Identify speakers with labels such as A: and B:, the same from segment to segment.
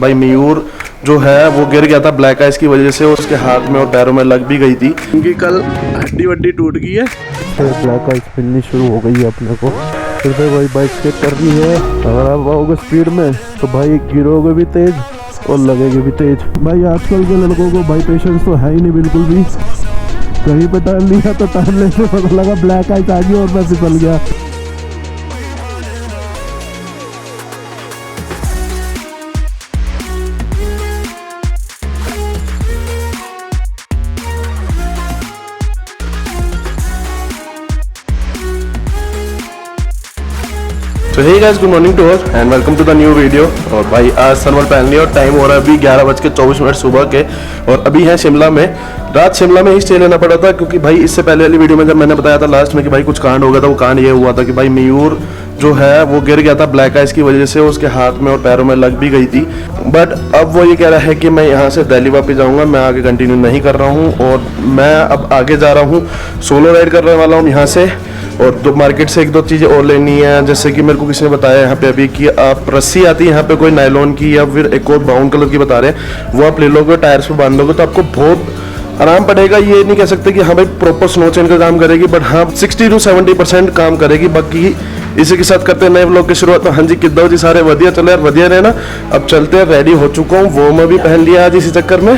A: भाई मयूर जो है वो गिर गया था ब्लैक आइस की वजह से, उसके हाथ में और पैरों में लग भी गई थी। उनकी कल हड्डी वड्डी टूट गई है।
B: ब्लैक आइस मिलनी शुरू हो गई है अपने को। फिर से भाई बाइक स्केट करनी है। अगर आप आओगे स्पीड में तो भाई गिरोगे भी तेज और लगेगी भी तेज। भाई आजकल के लड़कों को भाई पेशेंस तो है ही नहीं बिल्कुल भी। कहीं पे टर्न लिया तो टर्न लेने पता लगा ब्लैक आइस आ गई और मैं फिसल गया।
A: तो hey guys, good morning to all and welcome to the new video. और भाई आज थर्मल पहन लिया और टाइम हो रहा है अभी 11:24 सुबह के। और अभी है शिमला में। रात शिमला में ही स्टे लेना पड़ा था क्योंकि भाई इससे पहले वाली वीडियो में जब मैंने बताया था लास्ट में कि भाई कुछ कांड हो गया था, वो कांड ये हुआ था कि भाई मयूर जो है वो गिर गया था ब्लैक आइस की वजह से, उसके हाथ में और पैरों में लग भी गई थी। बट अब वो ये कह रहा है कि मैं यहाँ से दिल्ली वापस जाऊँगा, मैं आगे कंटिन्यू नहीं कर रहा हूँ और मैं अब आगे जा रहा हूँ, सोलो राइड करने वाला हूँ यहाँ से। और तो मार्केट से एक दो चीज़ें और लेनी है, जैसे कि मेरे को किसी ने बताया यहाँ पे अभी कि आप रस्सी आती है यहाँ पे कोई नायलॉन की या फिर एक और ब्राउन कलर की बता रहे हैं, वो आप ले लोगे टायर्स पे बांध लोगे तो आपको बहुत आराम पड़ेगा। ये नहीं कह सकते कि हाँ भाई प्रॉपर स्नो चेन का काम करेगी, बट हाँ 60 to 70% काम करेगी। बाकी इसी के साथ करते हैं नए व्लॉग की शुरुआत। हाँ जी, किद्दो जी सारे वधिया चले यार, वधिया रहे ना। अब चलते हैं, रेडी हो चुका हूँ, वो मैं भी पहन लिया आज इसी चक्कर में,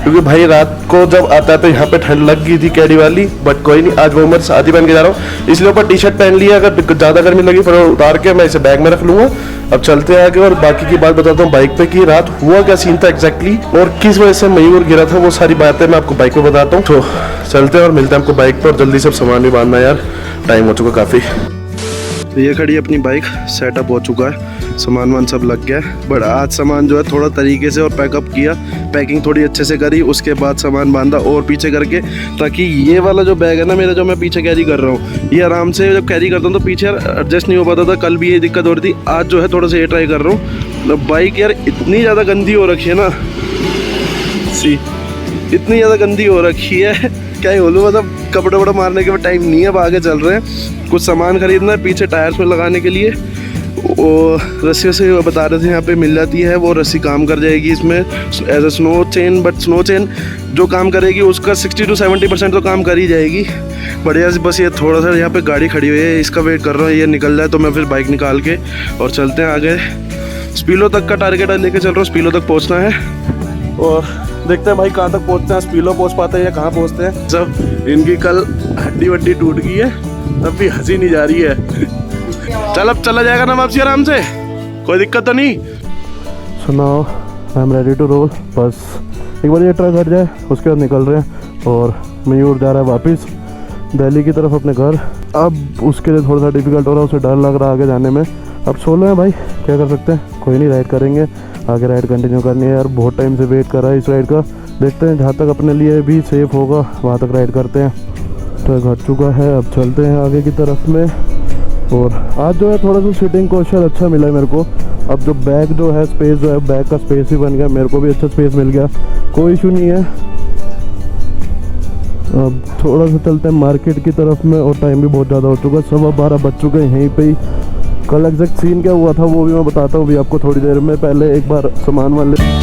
A: क्योंकि भाई रात को जब आता है तो यहाँ पे ठंड लग गई थी कैडी वाली। बट कोई नहीं, आज वो मैं शादी पहन के जा रहा हूँ, इसलिए ऊपर टी शर्ट पहन लिया। अगर ज़्यादा गर्मी लगी फिर उतार के मैं इसे बैग में रख लूँगा। अब चलते हैं आगे और बाकी की बात बताता हूँ बाइक पे कि रात हुआ क्या सीन था एग्जैक्टली और किस वजह से मयूर गिरा था, वो सारी बातें मैं आपको बाइक पे बताता हूँ। तो चलते हैं और मिलते हैं आपको बाइक पर। जल्दी से सामान भी बांधना यार, टाइम हो चुका काफ़ी। तो ये खड़ी अपनी बाइक, सेटअप हो चुका है, सामान वान सब लग गया है। बट आज सामान जो है थोड़ा तरीके से और पैकअप किया, पैकिंग थोड़ी अच्छे से करी, उसके बाद सामान बांधा और पीछे करके, ताकि ये वाला जो बैग है ना मेरा, जो मैं पीछे कैरी कर रहा हूँ, ये आराम से जब कैरी करता हूँ तो पीछे एडजस्ट नहीं हो पाता था। कल भी ये दिक्कत हो रही थी, आज जो है थोड़ा सा ये ट्राई कर रहा हूँ। बाइक यार इतनी ज़्यादा गंदी हो रखी है ना, इतनी ज़्यादा गंदी हो रखी है, क्या ही बोलूँ। मतलब कपड़े वपड़े मारने के बाद टाइम नहीं है, अब आगे चल रहे हैं, कुछ सामान खरीदना है पीछे टायर्स में लगाने के लिए। वो रस्सी से बता रहे थे यहाँ पे मिल जाती है, वो रस्सी काम कर जाएगी इसमें as a snow chain. But snow chain जो काम करेगी उसका 60 to 70% तो काम कर ही जाएगी। बढ़िया से बस ये थोड़ा सा यहाँ पे गाड़ी खड़ी हुई है, इसका वेट कर रहा हूँ, ये निकल जाए तो मैं फिर बाइक निकाल के और चलते हैं आगे। स्पीलो तक का टारगेट लेके चल रहा हूँ, स्पीलो तक पहुँचना है और देखते हैं भाई कहाँ तक पहुँचते हैं, स्पीलो पहुँच पाते हैं या कहाँ पहुँचते हैं। सब इनकी कल हड्डी वड्डी टूट गई है, तब भी हंसी नहीं जा रही है। चल अब चला जाएगा ना वापसी आराम से, कोई दिक्कत तो नहीं।
B: सुनाओ, I am ready to roll. बस एक बार ये ट्रक हट जाए उसके बाद निकल रहे हैं और मयूर जा रहा है वापस दिल्ली की तरफ अपने घर। अब उसके लिए थोड़ा सा डिफिकल्ट हो रहा है, उसे डर लग रहा है आगे जाने में। अब सोलो है भाई, क्या कर सकते हैं, कोई नहीं, राइड करेंगे आगे, राइड कंटिन्यू करनी है यार। बहुत टाइम से वेट कर रहा है इस राइड का, देखते हैं जहाँ तक अपने लिए भी सेफ होगा वहाँ तक राइड करते हैं। ट्रक हट चुका है, अब चलते हैं आगे की तरफ में। और आज जो है थोड़ा सा सीटिंग क्वेश्चन अच्छा मिला है मेरे को। अब जो बैग जो है स्पेस जो है, बैग का स्पेस ही बन गया, मेरे को भी अच्छा स्पेस मिल गया, कोई इशू नहीं है। अब थोड़ा सा चलते हैं मार्केट की तरफ में और टाइम भी बहुत ज़्यादा हो चुका है, 12:15 बज चुके हैं यहीं पे ही। कल एग्जैक्ट सीन क्या हुआ था वो भी मैं बताता हूँ भी आपको थोड़ी देर में। पहले एक बार सामान वाले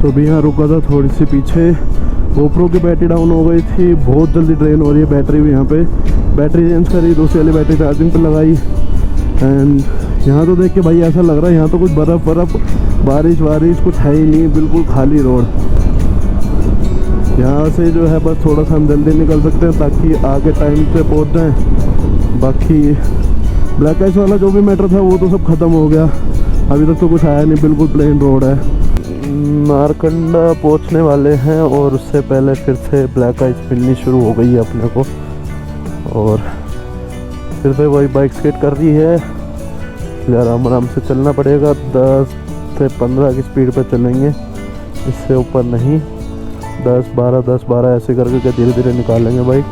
B: तो भी यहाँ रुका था थोड़ी सी पीछे। गोप्रो की बैटरी डाउन हो गई थी, बहुत जल्दी ड्रेन हो रही है बैटरी भी। यहाँ पे बैटरी चेंज करी, दूसरी वाली बैटरी चार्जिंग पे लगाई। एंड यहाँ तो देख के भाई ऐसा लग रहा है यहाँ तो कुछ बर्फ़ बारिश वारिश कुछ है ही नहीं, बिल्कुल खाली रोड। यहाँ से जो है बस थोड़ा सा हम जल्दी निकल सकते हैं ताकि आगे टाइम पे पहुँच जाएँ। बाकी ब्लैक आइस वाला जो भी मैटर था वो तो सब ख़त्म हो गया, अभी तक तो कुछ आया नहीं, बिल्कुल प्लेन रोड है। नारकंडा पहुंचने वाले हैं और उससे पहले फिर से ब्लैक आइस मिलनी शुरू हो गई है अपने को, और फिर से वही बाइक स्केट कर रही है। इसलिए आराम आराम से चलना पड़ेगा, 10 से 15 की स्पीड पर चलेंगे, इससे ऊपर नहीं। 10-12 ऐसे करके धीरे धीरे निकालेंगे बाइक।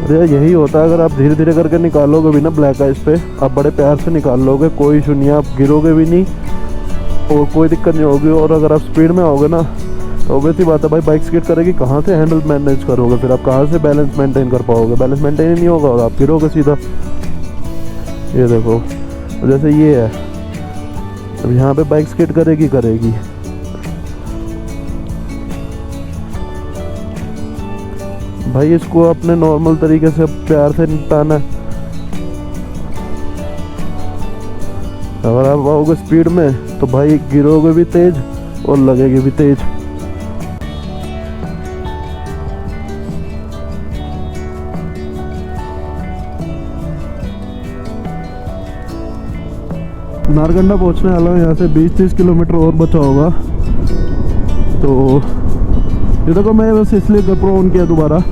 B: अरे यही होता है, अगर आप धीरे धीरे करके निकालोगे भी ना ब्लैक आइस पे, आप बड़े प्यार से निकाल लोगे, कोई इशू नहीं है, आप गिरोगे भी नहीं और कोई दिक्कत नहीं होगी। और अगर आप स्पीड में आओगे ना तो ऑब्वियसली बात है भाई, बाइक स्किड करेगी, कहाँ से हैंडल मैनेज करोगे, फिर आप कहाँ से बैलेंस मेंटेन कर पाओगे, बैलेंस मेंटेन ही नहीं होगा और आप गिरोगे सीधा। ये देखो जैसे ये है, अब यहाँ पे बाइक स्किड करेगी। भाई इसको अपने नॉर्मल तरीके से प्यार से निपटाना है। अगर आप आओगे स्पीड में तो भाई गिरोगे भी तेज और लगेगी भी तेज। नारकंडा पहुंचने वाला हूँ, यहाँ से 20-30 किलोमीटर और बचा होगा। तो ये देखो मैं बस इसलिए GoPro ऑन किया दोबारा।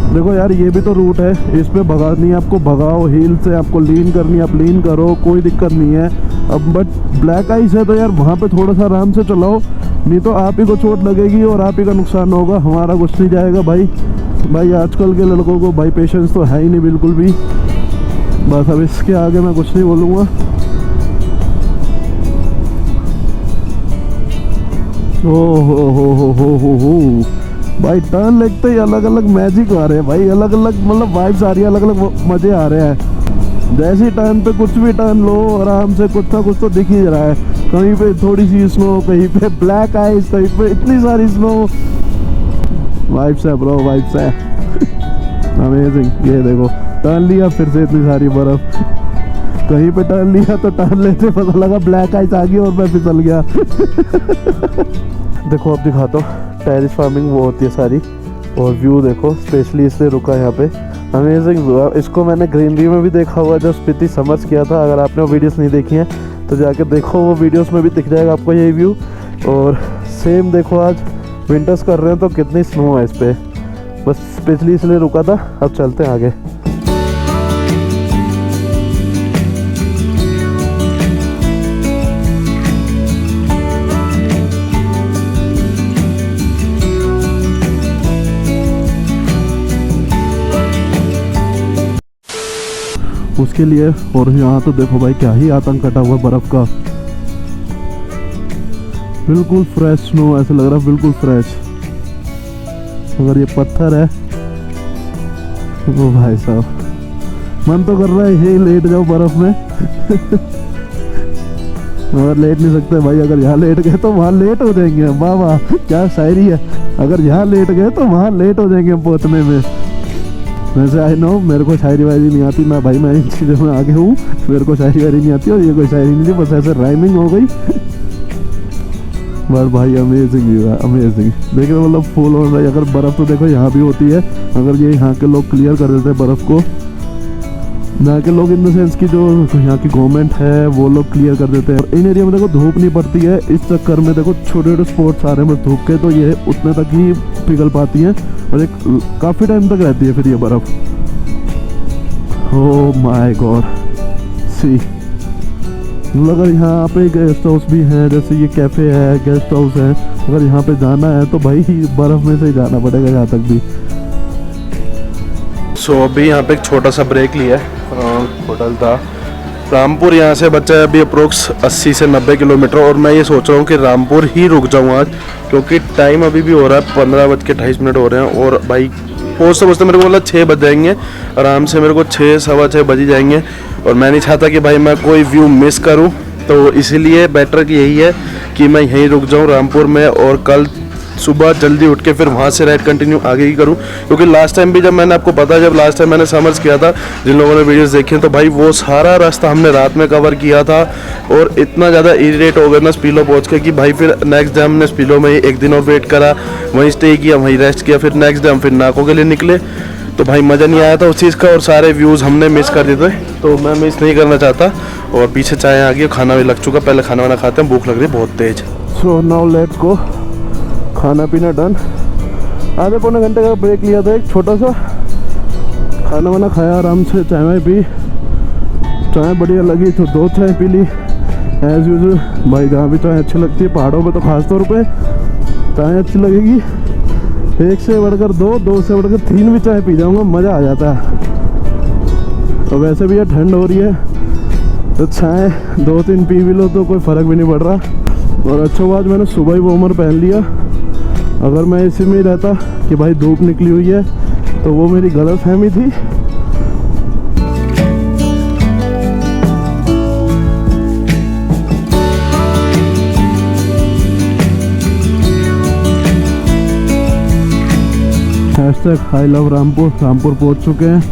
B: देखो यार ये भी तो रूट है, इस पे भगा नहीं, आपको भगाओ हील से, आपको लीन करनी है आप लीन करो, कोई दिक्कत नहीं है। अब बट ब्लैक आइस है तो यार वहाँ पे थोड़ा सा आराम से चलाओ, नहीं तो आप ही को चोट लगेगी और आप ही का नुकसान होगा, हमारा कुछ नहीं जाएगा भाई आजकल के लड़कों को भाई पेशेंस तो है ही नहीं बिल्कुल भी। बस अब इसके आगे मैं कुछ नहीं बोलूँगा। हो भाई टर्न लगते ही अलग अलग मैजिक आ रहे हैं भाई, अलग अलग मतलब वाइब्स आ रही है, अलग अलग मज़े आ रहे हैं। जैसे टर्न पे कुछ भी टर्न लो आराम से कुछ ना कुछ तो दिख ही रहा है, कहीं पे थोड़ी सी स्नो, कहीं पे ब्लैक आइस, कहीं पे इतनी सारी स्नो। वाइब्स है ब्रो, वाइब्स है अमेजिंग। ये देखो टर्न लिया फिर से इतनी सारी बर्फ, कहीं पे टर्न लिया तो टर्न लेते पता लगा ब्लैक आइस आ गई और मैं फिसल गया। देखो अब दिखाता हूँ, टेरिस फार्मिंग वो होती है सारी, और व्यू देखो, स्पेशली इसलिए रुका यहाँ पे, अमेजिंग व्यू है। इसको मैंने ग्रीनरी में भी देखा हुआ जब स्पीति समर्स किया था, अगर आपने वो वीडियोस नहीं देखी हैं तो जाके देखो, वो वीडियोस में भी दिख जाएगा आपको यही व्यू। और सेम देखो आज विंटर्स कर रहे हैं तो कितनी स्नो है इस पर, बस स्पेशली इसलिए रुका था। अब चलते हैं आगे। उसके लिए, और यहाँ तो देखो भाई क्या ही आतंक कटा हुआ बर्फ का, बिल्कुल फ्रेश स्नो, ऐसा लग रहा है बिल्कुल फ्रेश। अगर ये पत्थर है वो भाई साहब मन तो कर रहा है ये लेट जाओ बर्फ में मगर लेट नहीं सकते भाई, अगर यहाँ लेट गए तो वहाँ लेट हो जाएंगे। वाह वाह क्या शायरी है, अगर यहाँ लेट गए तो वहाँ लेट हो जाएंगे पहुँचने में। वैसे आई नो मेरे को शायरी वायरी नहीं आती, मैं इन चीज़ों में आगे हूँ, मेरे को शायरी वायरी नहीं आती और ये कोई शायरी नहीं थी, बस ऐसे राइमिंग हो गई। बट भाई अमेजिंग व्यू है, अमेजिंग। देखिए मतलब फुल ऑन रही, अगर बर्फ़ तो देखो यहाँ भी होती है, अगर ये यहाँ के लोग क्लियर कर देते हैं बर्फ़ को, यहाँ के लोग इन द सेंस की जो यहाँ की गवर्नमेंट है वो लोग क्लियर कर देते हैं। इन एरिया में देखो धूप नहीं पड़ती है, इस चक्कर में देखो छोटे छोटे स्पॉट्स आ रहे हैं धूप के, तो ये उतने तक ही पिघल पाती हैं और एक काफ़ी टाइम तक रहती है फिर ये बर्फ़। ओह माय गॉड सी, अगर यहाँ पे गेस्ट हाउस भी है, जैसे ये कैफ़े है, गेस्ट हाउस है, अगर यहाँ पे जाना है तो भाई बर्फ़ में से ही जाना पड़ेगा यहाँ तक भी।
A: सो अभी यहाँ पे एक छोटा सा ब्रेक लिया है, होटल था रामपुर, यहाँ से बचा है अभी अप्रोक्स 80 से 90 किलोमीटर, और मैं ये सोच रहा हूँ कि रामपुर ही रुक जाऊँ आज, क्योंकि टाइम अभी भी हो रहा है 15:28 हो रहे हैं, और भाई पहुँचते मेरे को मतलब 6 बज जाएंगे आराम से, मेरे को 6 सवा 6 बज ही जाएंगे। और मैं नहीं चाहता कि भाई मैं कोई व्यू मिस करूं, तो इसीलिए बेटर कि यही है कि मैं यहीं रुक जाऊं रामपुर में, और कल सुबह जल्दी उठ के फिर वहाँ से राइड कंटिन्यू आगे ही करूँ। क्योंकि लास्ट टाइम भी जब मैंने आपको पता, जब लास्ट टाइम मैंने समर्स किया था, जिन लोगों ने वीडियोस देखी हैं, तो भाई वो सारा रास्ता हमने रात में कवर किया था, और इतना ज़्यादा इरिटेट हो गया ना स्पीलो पहुँच के कि भाई फिर नेक्स्ट डे हमने स्पीलो में ही एक दिन और वेट करा, वहीं स्टे किया, वहीं रेस्ट किया, फिर नेक्स्ट डे हम फिर नाको के लिए निकले। तो भाई मज़ा नहीं आया था उस चीज़ का, और सारे व्यूज़ हमने मिस कर दिए थे, तो मैं मिस नहीं करना चाहता। और पीछे चाय आ गई, खाना भी लग चुका, पहले खाना वाना खाते हैं, भूख लग रही है बहुत तेज।
B: So now let's go. खाना पीना डन, आधे पौने घंटे का ब्रेक लिया था, एक छोटा सा खाना वाना खाया, आराम से चाय वाय पी, चाय बढ़िया लगी तो 2 चाय पी ली एज़ यूजुअल। भाई जहाँ भी चाय अच्छी लगती है, पहाड़ों पे तो खास तौर पे चाय अच्छी लगेगी, 1 से बढ़कर 2, 2 से बढ़कर 3 भी चाय पी जाऊँगा, मज़ा आ जाता है। तो वैसे भी ये ठंड हो रही है, तो चाय 2-3 पी भी लो तो कोई फ़र्क भी नहीं पड़ रहा। और अच्छा हुआ आज मैंने सुबह ही वार्मर पहन लिया, अगर मैं इसी में ही रहता कि भाई धूप निकली हुई है, तो वो मेरी गलतफहमी थी। #I love रामपुर, रामपुर पहुंच चुके हैं।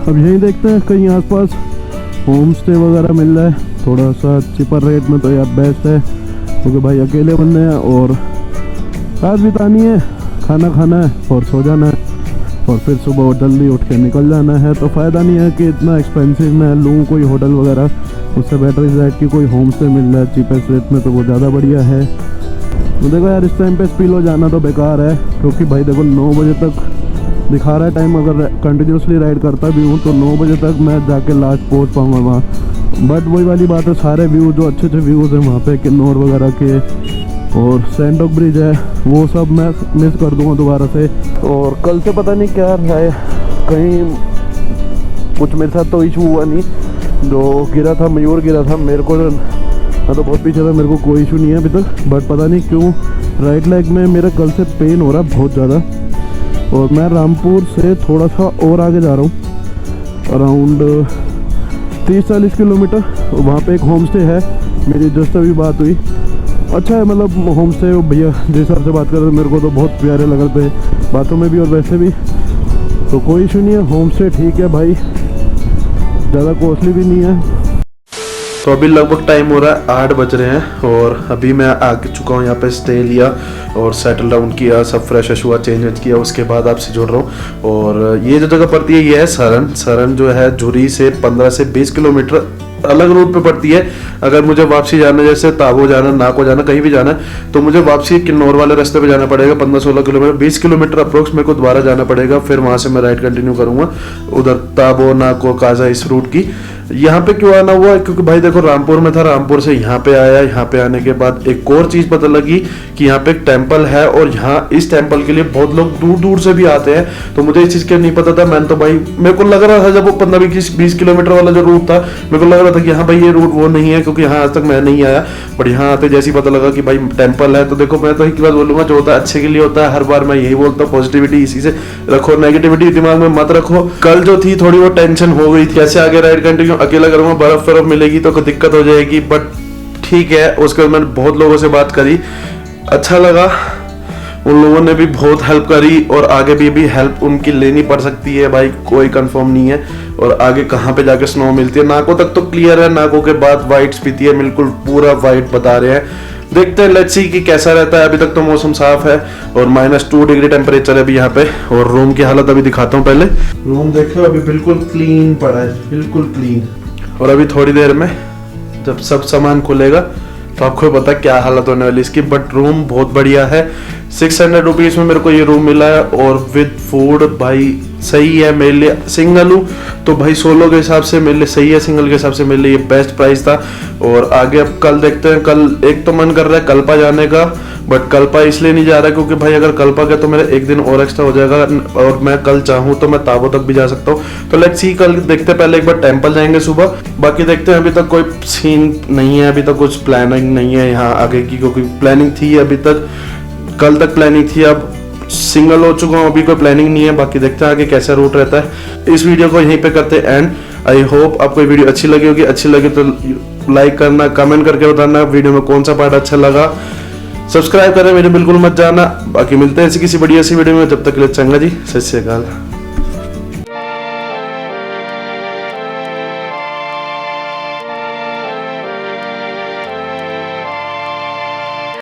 B: अब यहीं देखते हैं कहीं आसपास होम स्टे वगैरह मिल रहा है थोड़ा सा चिपर रेट में, तो यार बेस्ट है, क्योंकि भाई अकेले बनने हैं और रात बितानी है, खाना खाना है और सो जाना है, और फिर सुबह जल्दी उठ के निकल जाना है। तो फ़ायदा नहीं है कि इतना एक्सपेंसिव मैं लूँ कोई होटल वगैरह, उससे बेटर इस रेट की कोई होम स्टे मिल रहा है चीपेस्ट रेट में, तो वो ज़्यादा बढ़िया है। तो देखो यार, इस टाइम पे स्पीलो जाना तो बेकार है, क्योंकि भाई देखो 9 बजे तक दिखा रहा है टाइम, अगर कंटिन्यूसली राइड करता भी हूँ तो 9 बजे तक मैं जाके लास्ट पहुँच पाऊँगा वहाँ। बट वही वाली बात है, सारे व्यू जो अच्छे अच्छे व्यूज़ हैं वहाँ पे किन्नौर वगैरह के, और सैंडोक ब्रिज है, वो सब मैं मिस कर दूँगा दोबारा से। और कल से पता नहीं क्या है, कहीं कुछ मेरे साथ तो इशू हुआ नहीं, जो गिरा था मयूर गिरा था, मेरे को मैं तो बहुत पीछे था, मेरे को कोई इशू नहीं है अभी तक, बट पता नहीं क्यों राइट लेग में मेरा कल से पेन हो रहा है बहुत ज़्यादा। और मैं रामपुर से थोड़ा सा और आगे जा रहा हूँ, अराउंड 30-40 किलोमीटर, वहाँ पे एक होम स्टे है, मेरी जस्ट अभी बात हुई, अच्छा है, मतलब होम स्टे भैया जिस हिसाब से बात कर रहे थे मेरे को तो बहुत प्यारे लग रहे थे बातों में भी और वैसे भी, तो कोई इशू नहीं है, होम स्टे ठीक है भाई, ज़्यादा कॉस्टली भी नहीं है।
A: तो अभी लगभग टाइम हो रहा है 8 बज रहे हैं, और अभी मैं आ चुका हूँ यहाँ पे, स्टे लिया और सेटल डाउन किया, सब फ्रेश हुआ, चेंज किया, उसके बाद आपसे जुड़ रहा हूँ। और ये जो जगह पड़ती है ये है सरन। सरन जो है झुरी से 15 से 20 किलोमीटर अलग रूट पे पड़ती है। अगर मुझे वापसी जाना है, जैसे ताबो जाना, नाको जाना, कहीं भी जाना है, तो मुझे वापसी किन्नौर वाले रास्ते पे जाना पड़ेगा, 15-16 किलोमीटर, 20 किलोमीटर अप्रोक्स मेरे को दोबारा जाना पड़ेगा, फिर वहाँ से मैं राइड कंटिन्यू करूँगा उधर ताबो, नाको, काजा, इस रूट की। यहाँ पे क्यों आना हुआ, क्योंकि भाई देखो रामपुर में था, रामपुर से यहाँ पे आया, यहाँ पे आने के बाद एक और चीज़ पता लगी कि यहाँ पे एक टेम्पल है, और यहाँ इस टेम्पल के लिए बहुत लोग दूर दूर से भी आते हैं। तो मुझे इस चीज़ का नहीं पता था, मैंने तो भाई, मेरे को लग रहा था जब वो 15-20 किलोमीटर वाला जो रूट था, मेरे को लग रहा था कि हाँ भाई ये रूट वो नहीं है, क्योंकि यहाँ आज तक मैं नहीं आया, बट यहाँ आते जैसे ही पता लगा कि भाई टेम्पल है। तो देखो मैं तो एक बात बोलूँगा, जो होता है अच्छे के लिए होता है, हर बार मैं यही बोलता हूँ, पॉजिटिविटी इसी से रखो, नेगेटिविटी दिमाग में मत रखो। कल जो थी थोड़ी वो टेंशन हो गई थी, कैसे आगे राइड कंटिन्यू अकेला करूँगा, बर्फ मिलेगी तो कोई दिक्कत हो जाएगी, बट ठीक है। उसके बाद मैंने बहुत लोगों से बात करी, अच्छा लगा, उन लोगों ने भी बहुत हेल्प करी, और आगे भी हेल्प उनकी लेनी पड़ सकती है भाई, कोई कंफर्म नहीं है। और आगे कहाँ पे जाके स्नो मिलती है, नाको तक तो क्लियर है, नाको के बाद वाइट स्पीति है, बिल्कुल पूरा वाइट बता रहे हैं, देखते हैं लेट्स सी कि कैसा रहता है। अभी तक तो मौसम साफ है, और -2 डिग्री टेम्परेचर है अभी यहाँ पे। और रूम की हालत अभी दिखाता हूँ, पहले रूम देखो, अभी बिल्कुल क्लीन पड़ा है, बिल्कुल क्लीन। और अभी थोड़ी देर में जब सब सामान खुलेगा तो आपको पता क्या हालत होने वाली इसकी, बट रूम बहुत बढ़िया है। 600 रुपीज़ में मेरे को ये रूम मिला है, और विद फूड भाई सही है मेरे लिए। सिंगल हूँ तो भाई सोलो के हिसाब से मेरे लिए सही है, सिंगल के हिसाब से मेरे लिए ये बेस्ट प्राइस था। और आगे अब कल देखते हैं, कल एक तो मन कर रहा है कल्पा जाने का, बट कल्पा इसलिए नहीं जा रहा है क्योंकि भाई अगर कल्पा गया तो मेरा एक दिन और एक्स्ट्रा हो जाएगा, और मैं कल चाहूँ तो मैं ताबो तक भी जा सकता हूँ। तो लेट्स सी, कल देखते हैं, पहले एक बार टेम्पल जाएंगे सुबह, बाकी देखते हैं। अभी तक कोई सीन नहीं है, अभी तक कुछ प्लानिंग नहीं है यहाँ आगे की, क्योंकि प्लानिंग थी अभी तक, कल तक प्लानिंग थी, अब सिंगल हो चुका हूँ, अभी कोई प्लानिंग नहीं है, बाकी देखते हैं आगे कैसा रूट रहता है। इस वीडियो को यहीं पे करते हैं एंड। आई होप आपको ये वीडियो अच्छी लगी होगी, अच्छी लगी तो लाइक करना, कमेंट करके बताना वीडियो में कौन सा पार्ट अच्छा लगा। सब्सक्राइब करना मेरे बिल्कुल मत जाना। बाकी मिलते हैं ऐसी किसी बढ़िया सी वीडियो में, जब तक के लिए चंगा जी, सत श्री अकाल।